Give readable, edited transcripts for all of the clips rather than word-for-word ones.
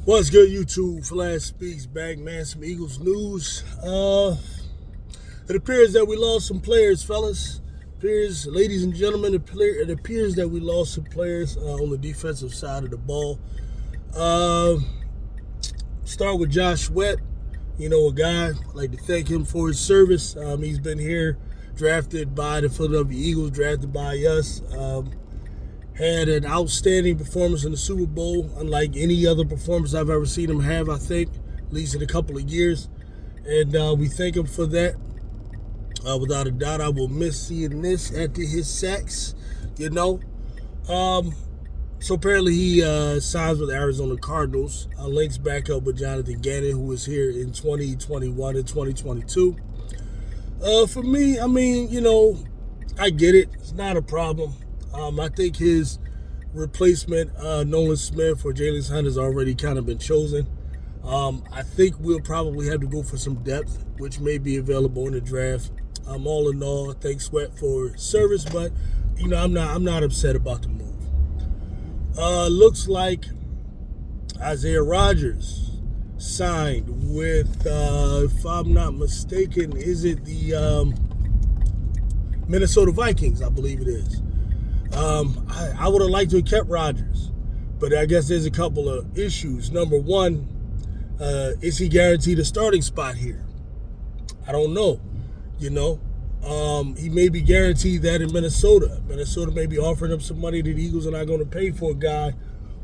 What's good, YouTube? Flash Speaks back, man. Some Eagles news. It appears that we lost some players, fellas. Ladies and gentlemen, it appears that we lost some players on the defensive side of the ball. Uh, Start with Josh Sweat. You know, a guy, I'd like to thank him for his service. He's been here, drafted by the Philadelphia Eagles, drafted by us. Had an outstanding performance in the Super Bowl, unlike any other performance I've ever seen him have, I think, at least in a couple of years. And we thank him for that. Without a doubt, I will miss seeing this after his sacks, you know. So apparently he signs with Arizona Cardinals, links back up with Jonathan Gannon, who was here in 2021 and 2022. For me, I mean, you know, I get it. It's not a problem. I think his replacement, Nolan Smith or Jalen Hunt, has already kind of been chosen. I think we'll probably have to go for some depth, which may be available in the draft. All in all, I thank Sweat for service, but you know, I'm not upset about the move. Looks like Isaiah Rodgers signed with, if I'm not mistaken, is it the Minnesota Vikings? I believe it is. I would have liked to have kept Rodgers, but I guess there's a couple of issues. Number one, is he guaranteed a starting spot here? I don't know. You know, he may be guaranteed that in Minnesota. Minnesota may be offering him some money that the Eagles are not going to pay for a guy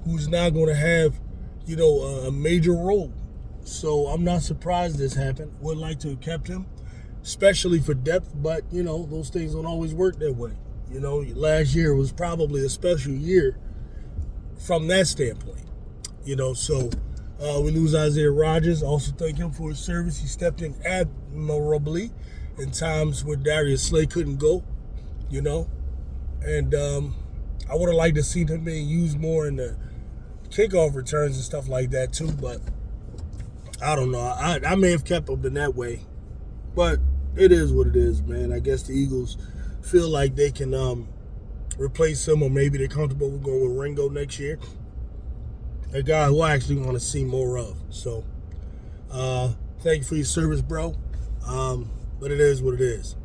who's not going to have, you know, a major role. So I'm not surprised this happened. Would like to have kept him, especially for depth, but, you know, those things don't always work that way. You know, last year was probably a special year from that standpoint. You know, so we lose Isaiah Rodgers. Also thank him for his service. He stepped in admirably in times where Darius Slay couldn't go, you know. And I would have liked to see him being used more in the kickoff returns and stuff like that too, but I don't know. I may have kept him in that way. But it is what it is, man. I guess the Eagles feel like they can replace him, or maybe they're comfortable with going with Ringo next year. A guy who I actually want to see more of. So, thank you for your service, bro. But it is what it is.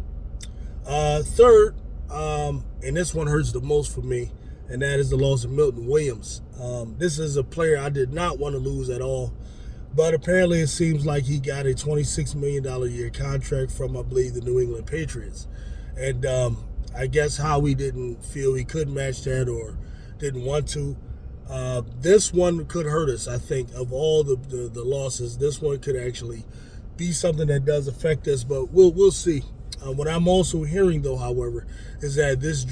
Third, and this one hurts the most for me, and that is the loss of Milton Williams. This is a player I did not want to lose at all, but apparently it seems like he got a $26 million a year contract from, I believe, the New England Patriots. And I guess Howie didn't feel he could match that or didn't want to. This one could hurt us, I think. Of all the losses, this one could actually be something that does affect us, but we'll see. What I'm also hearing, though, however, is that this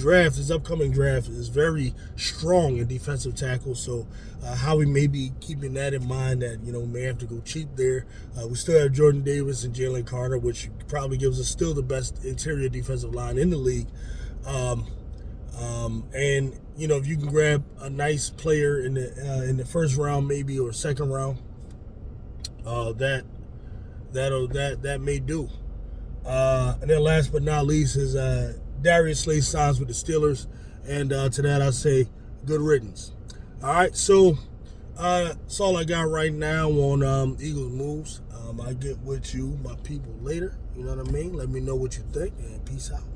upcoming draft, is very strong in defensive tackle. So Howie may be keeping that in mind, that, you know, may have to go cheap there. We still have Jordan Davis and Jalen Carter, which probably gives us still the best interior defensive line in the league. And you know, if you can grab a nice player in the first round, maybe, or second round, that may do. And then last but not least is Darius Slay signs with the Steelers, and to that I say good riddance. All right, so that's all I got right now on Eagles moves. I get with you, my people, later. You know what I mean? Let me know what you think, and peace out.